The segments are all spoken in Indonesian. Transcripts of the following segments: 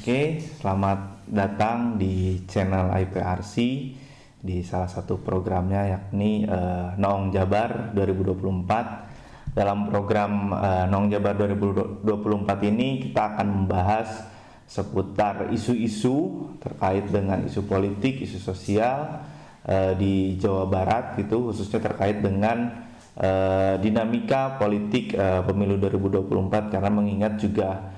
Oke, selamat datang di channel IPRC di salah satu programnya yakni Noong Jabar 2024. Dalam program Noong Jabar 2024 ini kita akan membahas seputar isu-isu terkait dengan isu politik, isu sosial di Jawa Barat gitu, khususnya terkait dengan dinamika politik pemilu 2024, karena mengingat juga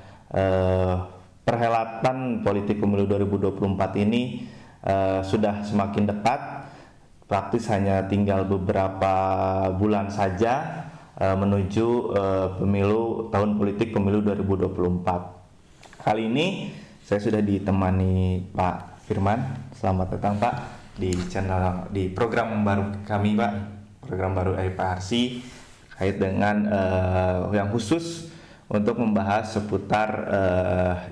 perhelatan politik pemilu 2024 ini sudah semakin dekat, praktis hanya tinggal beberapa bulan saja menuju pemilu tahun politik pemilu 2024. Kali ini saya sudah ditemani Pak Firman. Selamat datang Pak di channel, di program baru kami Pak, program baru IPRC terkait dengan yang khusus untuk membahas seputar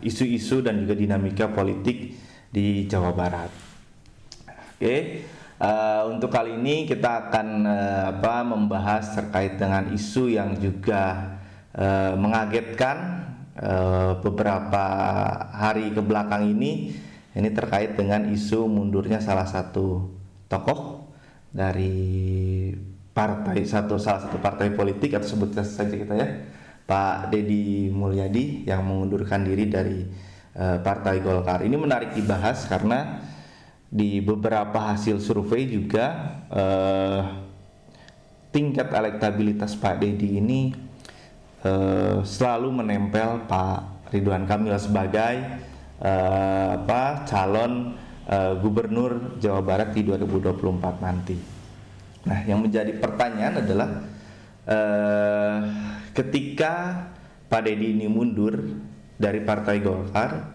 isu-isu dan juga dinamika politik di Jawa Barat. Oke, untuk kali ini kita akan membahas terkait dengan isu yang juga mengagetkan beberapa hari kebelakang ini terkait dengan isu mundurnya salah satu tokoh dari salah satu partai politik, atau sebut saja kita ya, Pak Deddy Mulyadi yang mengundurkan diri dari Partai Golkar. Ini menarik dibahas karena di beberapa hasil survei juga tingkat elektabilitas Pak Deddy ini selalu menempel Pak Ridwan Kamil sebagai calon gubernur Jawa Barat di 2024 nanti. Nah, yang menjadi pertanyaan adalah ketika Pak Deddy ini mundur dari Partai Golkar,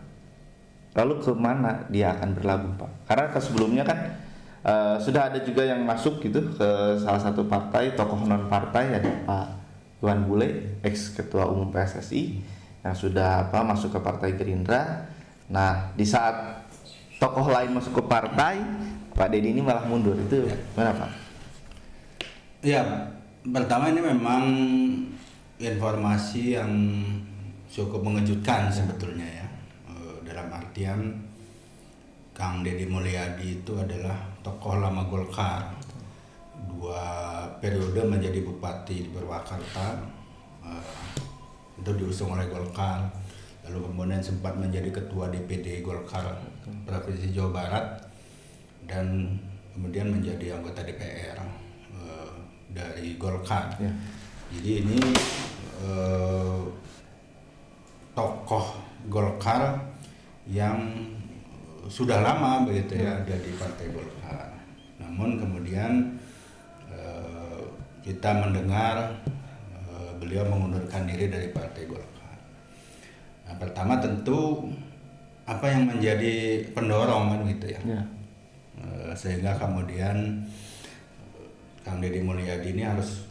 lalu kemana dia akan berlabuh Pak? Karena sebelumnya kan sudah ada juga yang masuk gitu ke salah satu partai, tokoh non partai, ada Pak Iwan Bule, ex ketua umum PSSI, yang sudah masuk ke Partai Gerindra. Nah, di saat tokoh lain masuk ke partai, Pak Deddy ini malah mundur. Itu gimana Pak? Ya, pertama ini memang informasi yang cukup mengejutkan sebetulnya ya. Dalam artian Kang Deddy Mulyadi itu adalah tokoh lama Golkar, 2 periode menjadi bupati di Purwakarta, itu diusung oleh Golkar, lalu kemudian sempat menjadi ketua DPD Golkar Provinsi Jawa Barat, dan kemudian menjadi anggota DPR dari Golkar. Ya. Jadi ini tokoh Golkar yang sudah lama begitu ya ada di Partai Golkar. Namun kemudian kita mendengar beliau mengundurkan diri dari Partai Golkar. Nah, pertama tentu apa yang menjadi pendorong kan gitu ya. Sehingga kemudian Kang Deddy Mulyadi ini harus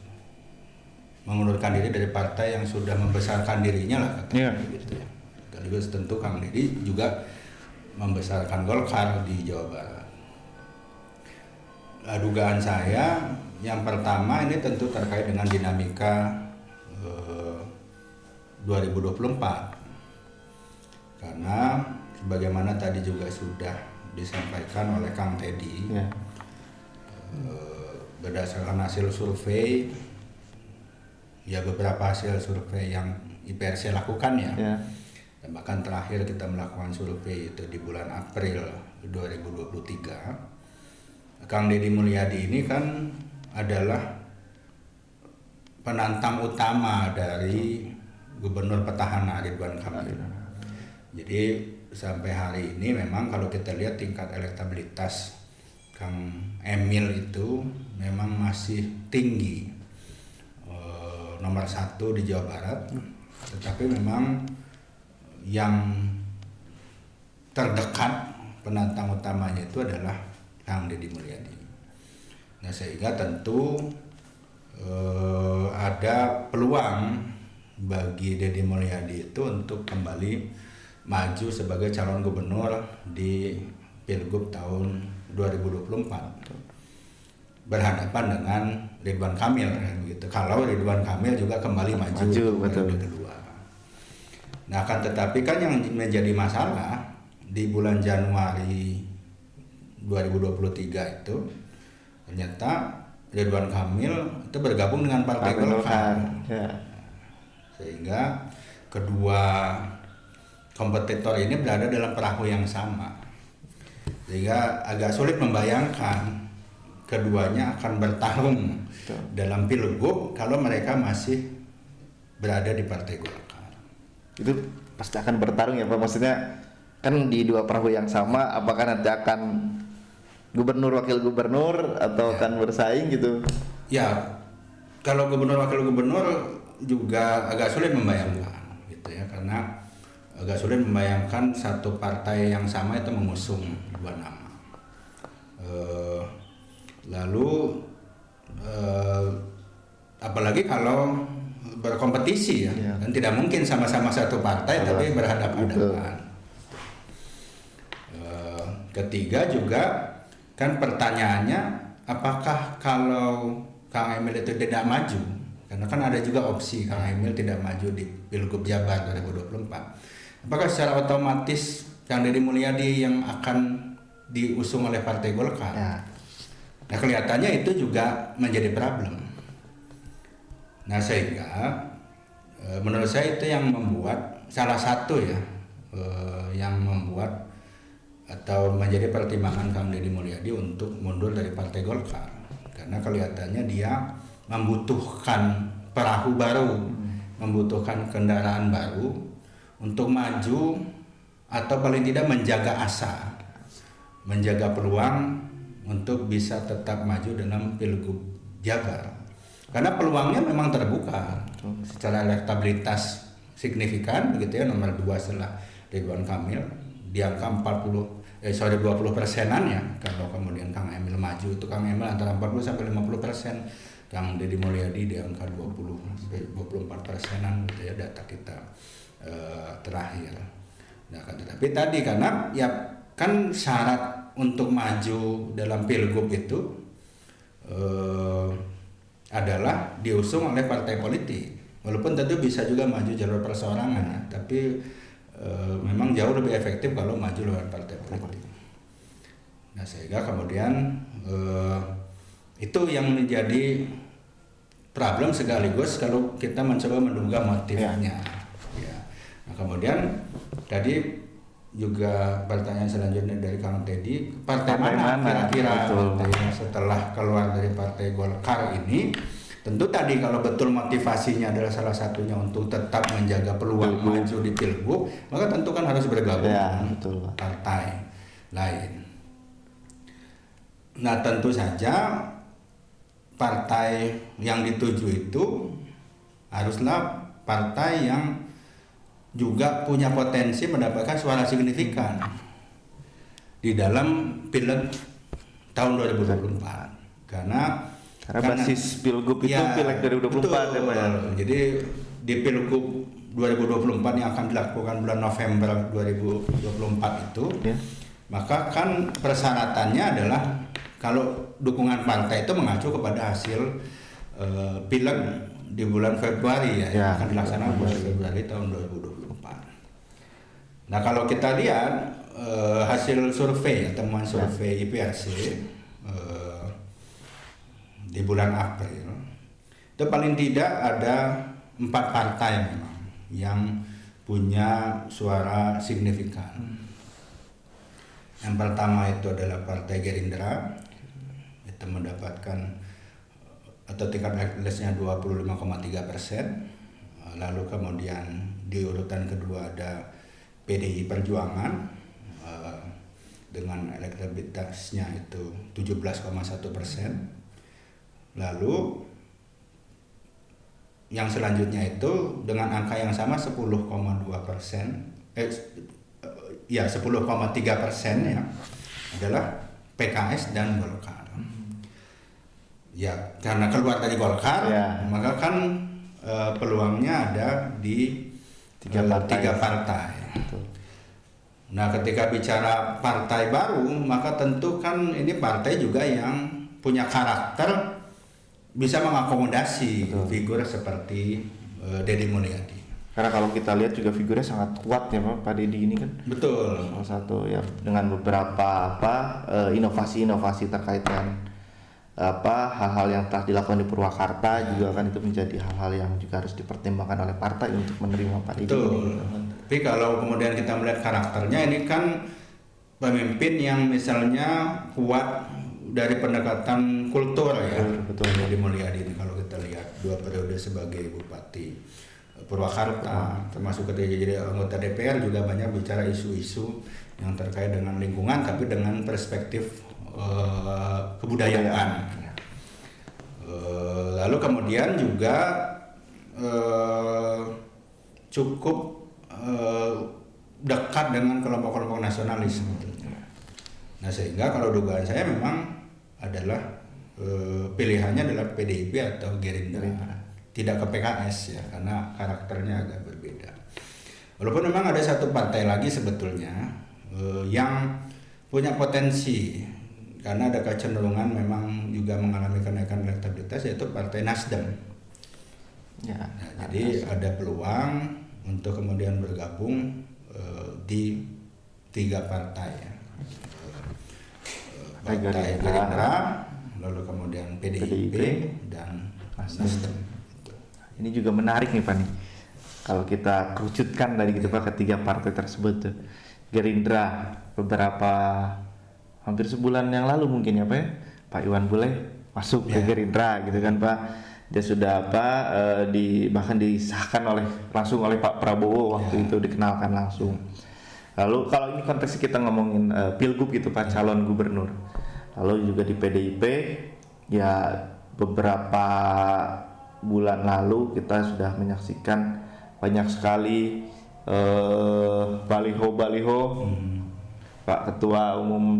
mengundurkan diri dari partai yang sudah membesarkan dirinya lah katanya gitu ya. Sekaligus tentu Kang Deddy juga membesarkan Golkar di Jawa Barat. Dugaan saya yang pertama ini tentu terkait dengan dinamika 2024, karena sebagaimana tadi juga sudah disampaikan oleh Kang Teddy, berdasarkan hasil survei, ya beberapa hasil survei yang IPRC lakukan ya. Dan bahkan terakhir kita melakukan survei itu di bulan April 2023. Kang Deddy Mulyadi ini kan adalah penantang utama dari Gubernur petahana Ridwan Kamil. Jadi sampai hari ini memang kalau kita lihat tingkat elektabilitas Kang Emil itu memang masih tinggi, nomor 1 di Jawa Barat, tetapi memang yang terdekat penantang utamanya itu adalah Kang Deddy Mulyadi. Nah, sehingga tentu ada peluang bagi Deddy Mulyadi itu untuk kembali maju sebagai calon gubernur di Pilgub tahun 2024, berhadapan dengan Ridwan Kamil kan gitu. Kalau Ridwan Kamil juga kembali maju periode kedua. Nah, akan tetapi kan yang menjadi masalah di bulan Januari 2023 itu ternyata Ridwan Kamil itu bergabung dengan Partai Golkar. Ya. Sehingga kedua kompetitor ini berada dalam perahu yang sama. Sehingga agak sulit membayangkan keduanya akan bertarung dalam pilgub kalau mereka masih berada di Partai Golkar. Itu pasti akan bertarung ya Pak, maksudnya kan di dua perahu yang sama, apakah nanti akan gubernur wakil gubernur atau Ya. akan bersaing gitu? Ya, kalau gubernur wakil gubernur juga agak sulit membayangkan gitu ya, karena agak sulit membayangkan satu partai yang sama itu mengusung dua nama. Lalu apalagi kalau berkompetisi ya, Ya. kan tidak mungkin sama-sama satu partai tapi berhadapan-hadapan. Ketiga juga kan pertanyaannya, apakah kalau Kang Emil itu tidak maju, karena kan ada juga opsi Kang Emil tidak maju di Pilgub Jabar 2024, apakah secara otomatis Kang Deddy Mulyadi yang akan diusung oleh Partai Golkar? Ya. Nah, kelihatannya itu juga menjadi problem. Nah, sehingga menurut saya itu yang membuat salah satu ya yang membuat atau menjadi pertimbangan Kang Deddy Mulyadi untuk mundur dari Partai Golkar, karena kelihatannya dia membutuhkan perahu baru, membutuhkan kendaraan baru untuk maju atau paling tidak menjaga asa, menjaga peluang untuk bisa tetap maju dalam Pilgub Jabar. Karena peluangnya memang terbuka secara elektabilitas signifikan begitu ya, nomor 2 setelah Ridwan Kamil di angka 20%-an ya. Kalau kemudian Kang Emil maju itu Kang Emil antara 40 sampai 50%, Kang Deddy Mulyadi di angka 20 sampai 24%-an gitu ya, data kita terakhir. Nah, kan tetapi tadi karena ya kan syarat untuk maju dalam pilgub itu adalah diusung oleh partai politik. Walaupun tentu bisa juga maju jalur perseorangan ya, tapi memang jauh lebih efektif kalau maju lewat partai politik. Nah, sehingga kemudian itu yang menjadi problem sekaligus kalau kita mencoba menduga motifnya. Ya. Nah, kemudian tadi juga pertanyaan selanjutnya dari Kang Teddy, partai mana kira-kira setelah keluar dari Partai Golkar ini? Tentu tadi kalau betul motivasinya adalah salah satunya untuk tetap menjaga peluang maju di pilgub, maka tentu kan harus bergabung dengan partai lain. Nah, tentu saja partai yang dituju itu haruslah partai yang juga punya potensi mendapatkan suara signifikan di dalam pileg tahun 2024. Karena basis pilgub itu ya, pileg 2024 ya Pak ya. Jadi di pilgub 2024 yang akan dilakukan bulan November 2024 itu Ya. maka kan persyaratannya adalah kalau dukungan partai itu mengacu kepada hasil pileg di bulan Februari ya, yang akan dilaksanakan bulan Februari tahun 2024. Nah, kalau kita lihat hasil survei, temuan survei IPRC di bulan April, itu paling tidak ada 4 partai memang yang punya suara signifikan. Yang pertama itu adalah Partai Gerindra, itu mendapatkan atau tingkat elektabilitasnya 25,3%. Lalu kemudian di urutan kedua ada PDI Perjuangan dengan elektabilitasnya itu 17,1%. Lalu yang selanjutnya itu dengan angka yang sama 10,2%, 10,3% ya, adalah PKS dan Golkar. Ya, karena keluar dari Golkar, maka kan peluangnya ada di tiga partai. Nah, ketika bicara partai baru, maka tentu kan ini partai juga yang punya karakter bisa mengakomodasi figur seperti Deddy Mulyadi. Karena kalau kita lihat juga figurnya sangat kuat ya Pak Dedi ini kan. Betul. Salah satu ya dengan beberapa inovasi-inovasi terkait dengan hal-hal yang telah dilakukan di Purwakarta juga kan itu menjadi hal-hal yang juga harus dipertimbangkan oleh partai untuk menerima Pak Dedi. Betul. Tapi kalau kemudian kita melihat karakternya, ini kan pemimpin yang misalnya kuat dari pendekatan kultur ya. Betul. Deddy Mulyadi ini kalau kita lihat 2 periode sebagai Bupati Purwakarta, termasuk ketika jadi anggota DPR juga banyak bicara isu-isu yang terkait dengan lingkungan tapi dengan perspektif kebudayaan. Lalu kemudian juga cukup dekat dengan kelompok-kelompok nasionalis. Nah sehingga kalau dugaan saya memang adalah pilihannya adalah PDIP atau Gerindra. Tidak ke PKS ya, karena karakternya agak berbeda. Walaupun memang ada satu partai lagi sebetulnya yang punya potensi, karena ada kecenderungan memang juga mengalami kenaikan elektabilitas, yaitu Partai Nasdem. Ya, Nah, jadi ada peluang untuk kemudian bergabung di 3 partai ya. Partai Gerindra, lalu kemudian PDIP dan Nasdem. Ini juga menarik nih Pak nih. Kalau kita kerucutkan dari gitu Pak ketiga partai tersebut tuh. Gerindra beberapa hampir sebulan yang lalu mungkin ya Pak ya. Pak Iwan Bule masuk ke Gerindra gitu kan Pak. Dia sudah bahkan disahkan langsung oleh Pak Prabowo waktu itu, dikenalkan langsung. Lalu kalau ini konteksnya kita ngomongin pilgub gitu Pak, calon gubernur. Lalu juga di PDIP ya beberapa bulan lalu kita sudah menyaksikan banyak sekali baliho-baliho Pak Ketua Umum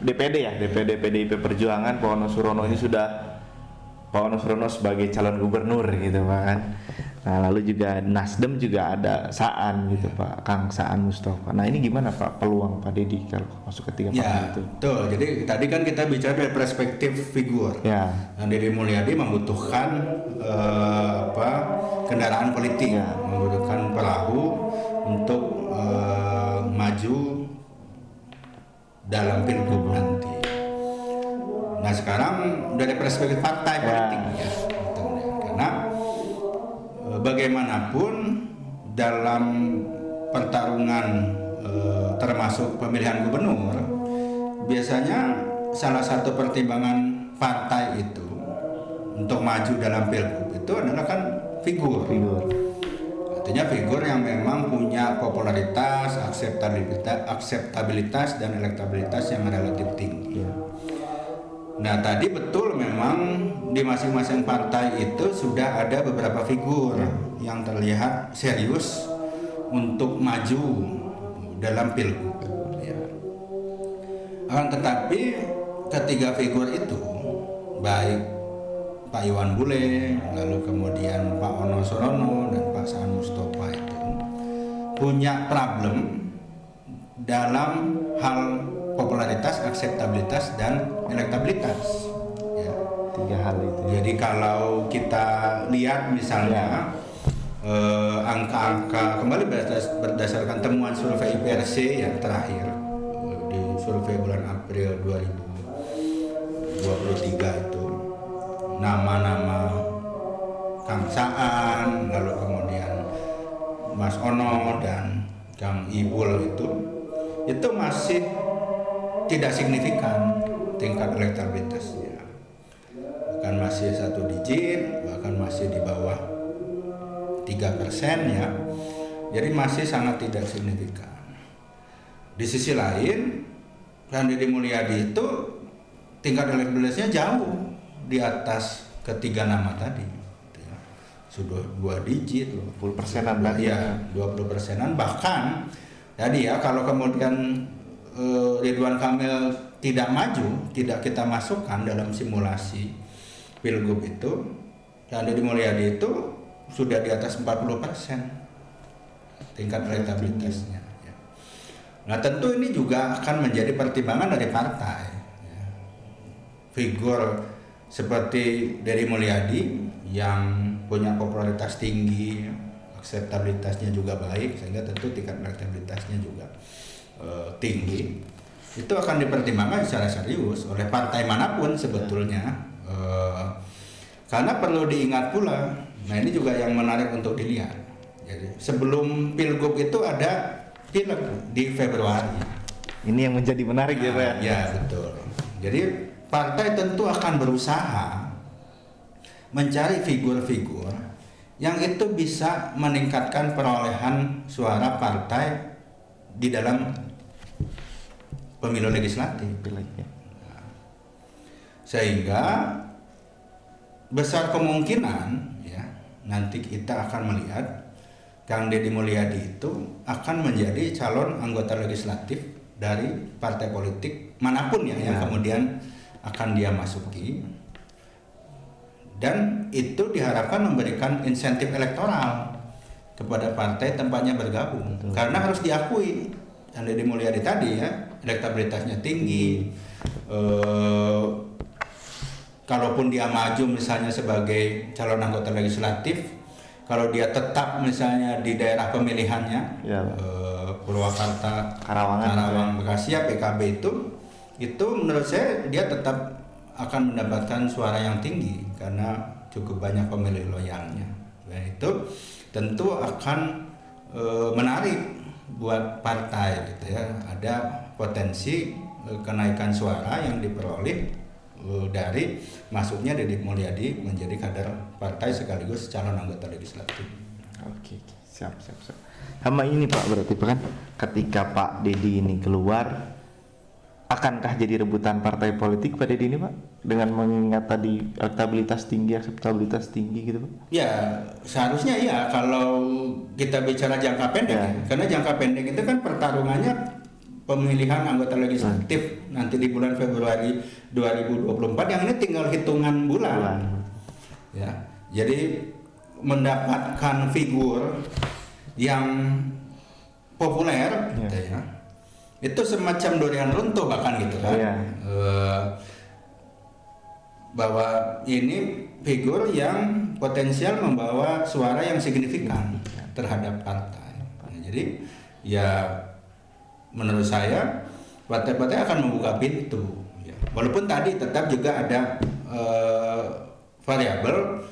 DPD ya, DPD PDIP Perjuangan Pak Ono Surono ini sudah Pak Ono Surono sebagai calon gubernur gitu Pak kan. Nah lalu juga Nasdem juga ada Saan gitu Pak, Kang Saan Mustafa. Nah ini gimana Pak peluang Pak Dedi kalau masuk ke 3 partai itu? Betul. Jadi tadi kan kita bicara dari perspektif figur. Ya. Nah, Deddy Mulyadi membutuhkan kendaraan politik, membutuhkan perahu untuk maju dalam pilgub nanti. Nah sekarang dari perspektif partai politik ya, karena bagaimanapun dalam pertarungan termasuk pemilihan gubernur, biasanya salah satu pertimbangan partai itu untuk maju dalam pilgub itu adalah kan figur. Artinya figur yang memang punya popularitas, akseptabilitas dan elektabilitas yang relatif tinggi. Nah tadi betul memang di masing-masing partai itu sudah ada beberapa figur yang terlihat serius untuk maju dalam pilgub. Akan tetapi ketiga figur itu, baik Pak Iwan Bule, lalu kemudian Pak Ono Surono dan Pak Saan Mustafa itu punya problem dalam hal popularitas, akseptabilitas dan elektabilitas. Ya. 3 hal itu. Jadi kalau kita lihat misalnya angka-angka kembali berdasarkan temuan survei IPRC yang terakhir di survei bulan April 2023 itu, nama-nama Kang Saan, lalu kemudian Mas Ono dan Kang Ibul itu masih tidak signifikan tingkat elektabilitasnya, bahkan masih 1 digit, bahkan masih di bawah 3% ya, jadi masih sangat tidak signifikan. Di sisi lain, Kang Deddy Mulyadi itu tingkat elektabilitasnya jauh di atas ketiga nama tadi, sudah 2 digit, 20%-an tadi ya, 20%-an bahkan. Jadi ya kalau kemudian Ridwan Kamil tidak maju, tidak kita masukkan dalam simulasi pilgub itu, dan Deddy Mulyadi itu sudah di atas 40% tingkat elektabilitasnya. Nah tentu ini juga akan menjadi pertimbangan dari partai. Figur seperti Deddy Mulyadi yang punya popularitas tinggi, akseptabilitasnya juga baik, sehingga tentu tingkat elektabilitasnya juga tinggi. Itu akan dipertimbangkan secara serius oleh partai manapun sebetulnya. Karena perlu diingat pula, nah ini juga yang menarik untuk dilihat. Jadi sebelum Pilgub itu ada Pileg di Februari. Ini yang menjadi menarik ya Pak ya? Ya betul. Jadi partai tentu akan berusaha mencari figur-figur yang itu bisa meningkatkan perolehan suara partai di dalam pemilu legislatif. Sehingga besar kemungkinan ya nanti kita akan melihat Kang Deddy Mulyadi itu akan menjadi calon anggota legislatif dari partai politik manapun ya yang kemudian akan dia masuki, dan itu diharapkan memberikan insentif elektoral kepada partai tempatnya bergabung. Betul. Karena harus diakui Kang Deddy Mulyadi tadi ya elektabilitasnya tinggi. Kalaupun dia maju misalnya sebagai calon anggota legislatif, kalau dia tetap misalnya di daerah pemilihannya ya, Purwakarta, Karawang, Bekasi ya PKB itu menurut saya dia tetap akan mendapatkan suara yang tinggi karena cukup banyak pemilih loyalnya. Dan itu tentu akan menarik buat partai gitu ya. Ada potensi kenaikan suara yang diperoleh dari masuknya Deddy Mulyadi menjadi kader partai sekaligus calon anggota legislatif. Oke, siap. Sama ini Pak, berarti kan ketika Pak Deddy ini keluar, akankah jadi rebutan partai politik Pak Deddy ini Pak? Dengan mengingat tadi elektabilitas tinggi, akseptabilitas tinggi gitu Pak? Ya, seharusnya iya kalau kita bicara jangka pendek ya. Karena jangka pendek itu kan pertarungannya pemilihan anggota legislatif nanti di bulan Februari 2024 yang ini tinggal hitungan bulan. Ya. Jadi mendapatkan figur yang populer gitu ya. Itu semacam durian runtuh bahkan gitu kan. Bahwa ini figur yang potensial membawa suara yang signifikan terhadap partai. Nah, jadi ya menurut saya partai-partai akan membuka pintu ya. Walaupun tadi tetap juga ada variabel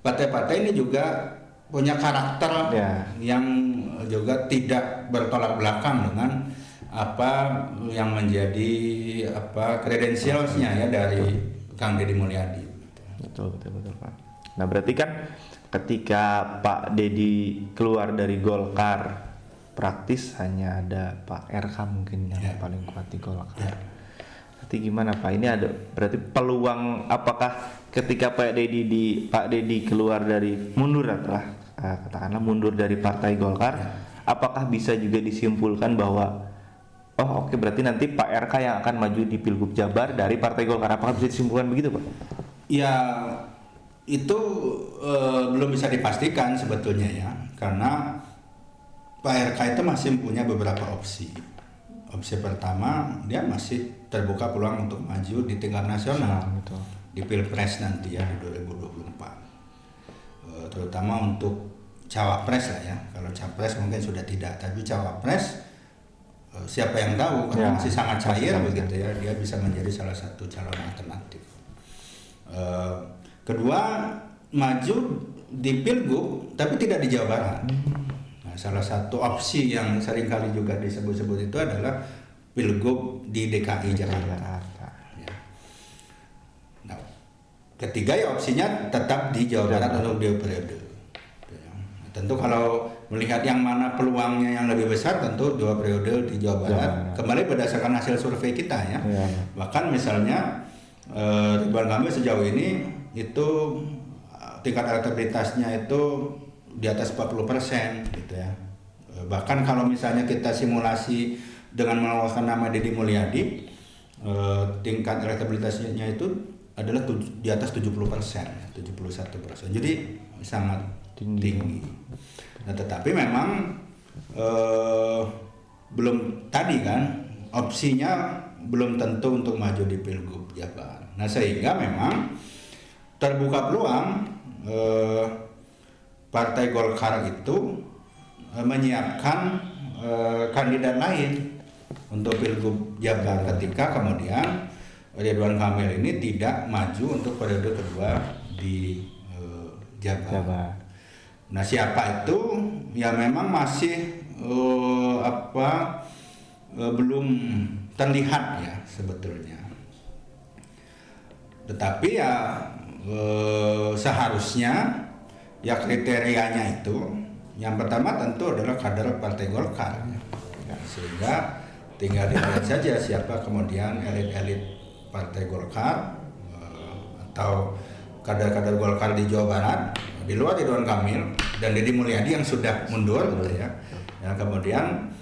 partai-partai ini juga punya karakter yang juga tidak bertolak belakang dengan apa yang menjadi kredensialnya ya dari Kang Deddy Mulyadi. Betul Pak. Nah berarti kan ketika Pak Deddy keluar dari Golkar, praktis hanya ada Pak RK mungkin yang paling kuat di Golkar. Nanti gimana Pak? Ini ada berarti peluang, apakah ketika Pak Deddy keluar dari mundur dari Partai Golkar, apakah bisa juga disimpulkan bahwa oke, berarti nanti Pak RK yang akan maju di Pilgub Jabar dari Partai Golkar, apakah bisa disimpulkan begitu Pak? Ya itu belum bisa dipastikan sebetulnya ya, karena Pak RK itu masih punya beberapa opsi. Opsi pertama, dia masih terbuka peluang untuk maju di tingkat nasional, di Pilpres nanti ya di 2024. Terutama untuk cawapres lah ya. Kalau capres mungkin sudah tidak, tapi cawapres siapa yang tahu, karena masih sangat cair begitu ya. Dia bisa menjadi salah satu calon alternatif. Kedua, maju di Pilgub tapi tidak di Jawa Barat. Salah satu opsi yang seringkali juga disebut-sebut itu adalah Pilgub di DKI Jakarta. Ya. Nah, ketiga ya opsinya tetap di Jawa Barat untuk 2 periode. Tentu kalau melihat yang mana peluangnya yang lebih besar, tentu 2 periode di Jawa Barat. Kembali berdasarkan hasil survei kita ya. Bahkan misalnya Ridwan Kamil sejauh ini itu tingkat elektabilitasnya itu di atas 40% gitu ya. Bahkan kalau misalnya kita simulasi dengan mengeluarkan nama Deddy Mulyadi, tingkat elektabilitasnya itu adalah di atas 70%, 71%. Jadi sangat tinggi. Nah, tetapi memang belum tadi kan opsinya belum tentu untuk maju di Pilgub Jabar. Nah, sehingga memang terbuka peluang Partai Golkar itu menyiapkan kandidat lain untuk Pilgub Jabar ketika kemudian Ridwan Kamil ini tidak maju untuk periode kedua di Jabar. Nah, siapa itu? Ya memang masih belum terlihat ya sebetulnya. Tetapi ya seharusnya ya kriterianya itu yang pertama tentu adalah kader Partai Golkar ya, sehingga tinggal dilihat saja siapa kemudian elit-elit Partai Golkar atau kader-kader Golkar di Jawa Barat di luar Ridwan Kamil dan Deddy Mulyadi yang sudah mundur gitu ya, yang kemudian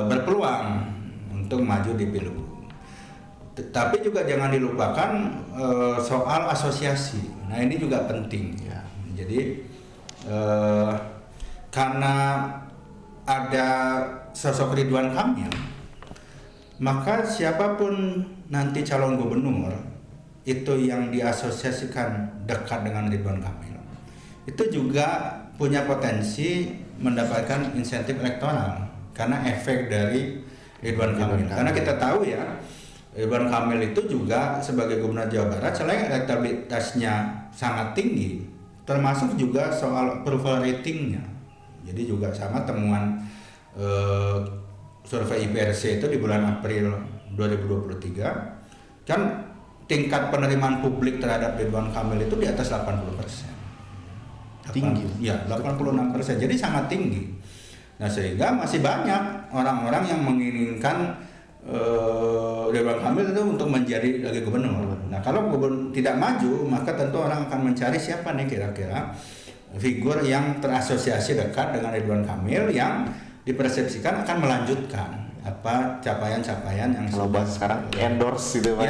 berpeluang untuk maju di Pilgub. Tapi juga jangan dilupakan soal asosiasi. Nah, ini juga penting ya. Jadi karena ada sosok Ridwan Kamil, maka siapapun nanti calon gubernur itu yang diasosiasikan dekat dengan Ridwan Kamil, itu juga punya potensi mendapatkan insentif elektoral karena efek dari Ridwan Kamil. Karena kita tahu ya, Ridwan Kamil itu juga sebagai gubernur Jawa Barat selain elektabilitasnya sangat tinggi, termasuk juga soal approval ratingnya. Jadi juga sama temuan survei IPRC itu di bulan April 2023 kan tingkat penerimaan publik terhadap Ridwan Kamil itu di atas 80%. Tinggi. Ya, 86%. Jadi sangat tinggi. Nah, sehingga masih banyak orang-orang yang menginginkan Ridwan Kamil itu untuk menjadi lagi gubernur. Nah, kalau gubernur tidak maju, maka tentu orang akan mencari siapa nih kira-kira figur yang terasosiasi dekat dengan Ridwan Kamil yang dipersepsikan akan melanjutkan apa capaian-capaian yang kalau bahas sekarang endorse gitu Pak.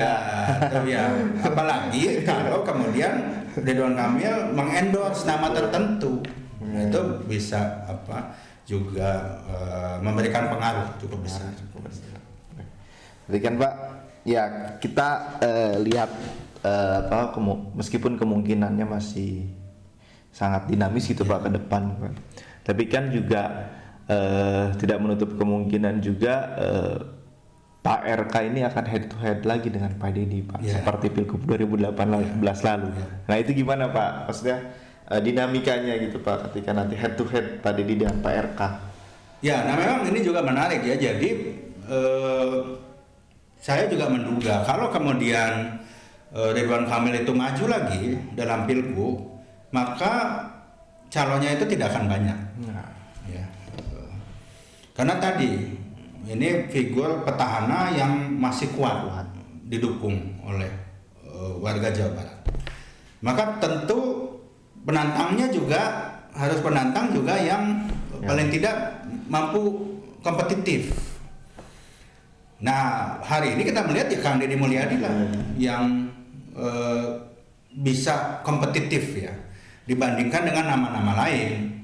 Ya, apalagi kalau kemudian Ridwan Kamil mengendorse nama tertentu, itu bisa juga memberikan pengaruh cukup besar. Jadi kan Pak, ya kita lihat meskipun kemungkinannya masih sangat dinamis gitu Pak ke depan Pak. Tapi kan juga tidak menutup kemungkinan juga Pak RK ini akan head to head lagi dengan Pak Deddy Pak, seperti Pilgub 2018 lalu. Nah, itu gimana Pak? Maksudnya dinamikanya gitu Pak ketika nanti head to head Pak Deddy dengan Pak RK. Ya, nah memang ini juga menarik ya. Jadi saya juga menduga kalau kemudian Ridwan Kamil itu maju lagi dalam Pilgub, maka calonnya itu tidak akan banyak. Ya. Karena tadi ini figur petahana yang masih kuat didukung oleh warga Jawa Barat. Maka tentu penantangnya juga harus penantang juga yang paling tidak mampu kompetitif. Nah, hari ini kita melihat ya Kang Deddy Mulyadi lah yang bisa kompetitif ya dibandingkan dengan nama-nama lain.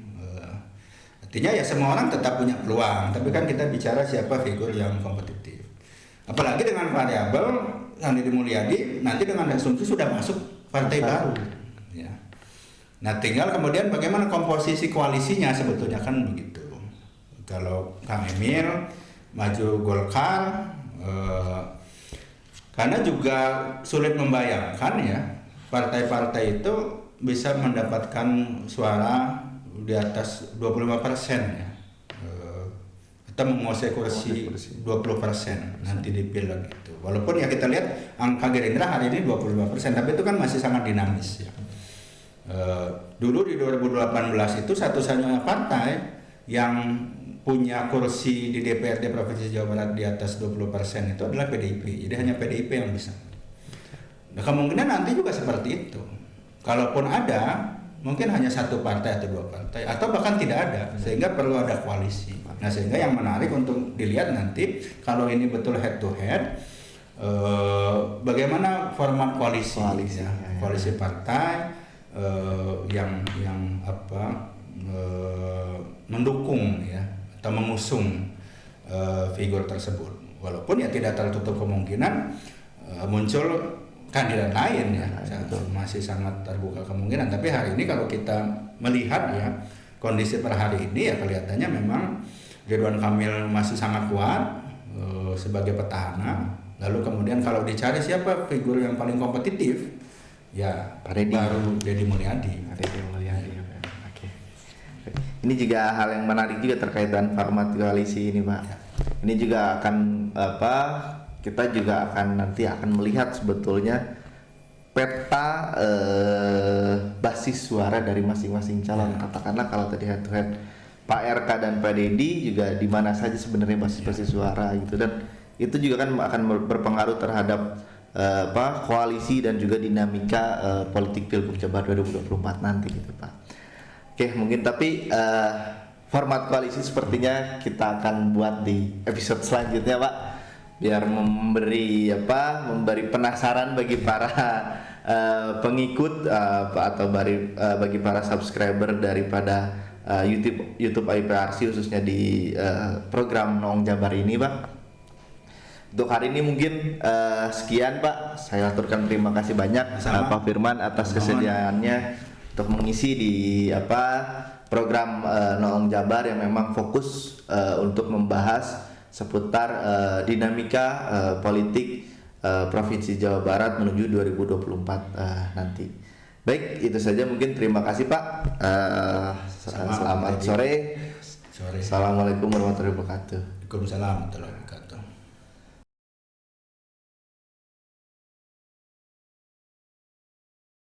Artinya ya semua orang tetap punya peluang, tapi kan kita bicara siapa figur yang kompetitif. Apalagi dengan variabel Kang Deddy Mulyadi nanti dengan asumsi sudah masuk partai baru. Ya. Nah, tinggal kemudian bagaimana komposisi koalisinya sebetulnya kan begitu. Kalau Kang Emil maju Golkar, karena juga sulit membayangkan ya partai-partai itu bisa mendapatkan suara di atas 25% ya, atau menguasai kursi 20% nanti di pileg itu. Walaupun ya kita lihat angka Gerindra hari ini 25%, tapi itu kan masih sangat dinamis ya. Dulu di 2018 itu satu-satunya partai yang punya kursi di DPRD Provinsi Jawa Barat di atas 20% itu adalah PDIP. Jadi hanya PDIP yang bisa. Nah, kemungkinan nanti juga seperti itu. Kalaupun ada, mungkin hanya satu partai atau dua partai, atau bahkan tidak ada, sehingga perlu ada koalisi. Nah, sehingga yang menarik untuk dilihat nanti kalau ini betul head to head, bagaimana format koalisi partai yang mendukung ya atau mengusung figur tersebut. Walaupun ya tidak tertutup kemungkinan muncul kandidat lain ya, masih sangat terbuka kemungkinan. Tapi hari ini kalau kita melihat ya kondisi per hari ini ya kelihatannya memang Ridwan Kamil masih sangat kuat sebagai petahana. Lalu kemudian kalau dicari siapa figur yang paling kompetitif ya baru Deddy Mulyadi. Oke. Ini juga hal yang menarik juga terkait dengan format koalisi ini, Pak. Ini juga akan kita juga nanti akan melihat sebetulnya peta basis suara dari masing-masing calon. Katakanlah kalau tadi head to head Pak RK dan Pak Deddy juga di mana saja sebenarnya basis suara gitu, dan itu juga kan akan berpengaruh terhadap koalisi dan juga dinamika politik Pilgub Jabar 2024 nanti gitu, Pak. Oke, mungkin tapi format koalisi sepertinya kita akan buat di episode selanjutnya, Pak, biar memberi penasaran bagi para pengikut atau bagi para subscriber daripada YouTube IPRC khususnya di program Noong Jabar ini, Pak. Untuk hari ini mungkin sekian, Pak. Saya aturkan terima kasih banyak Pak Firman atas kesediaannya untuk mengisi di program Noong Jabar yang memang fokus untuk membahas seputar dinamika politik Provinsi Jawa Barat menuju 2024 nanti. Baik, itu saja mungkin. Terima kasih, Pak. Selamat sore. Assalamualaikum warahmatullahi wabarakatuh. Waalaikumsalam warahmatullahi wabarakatuh.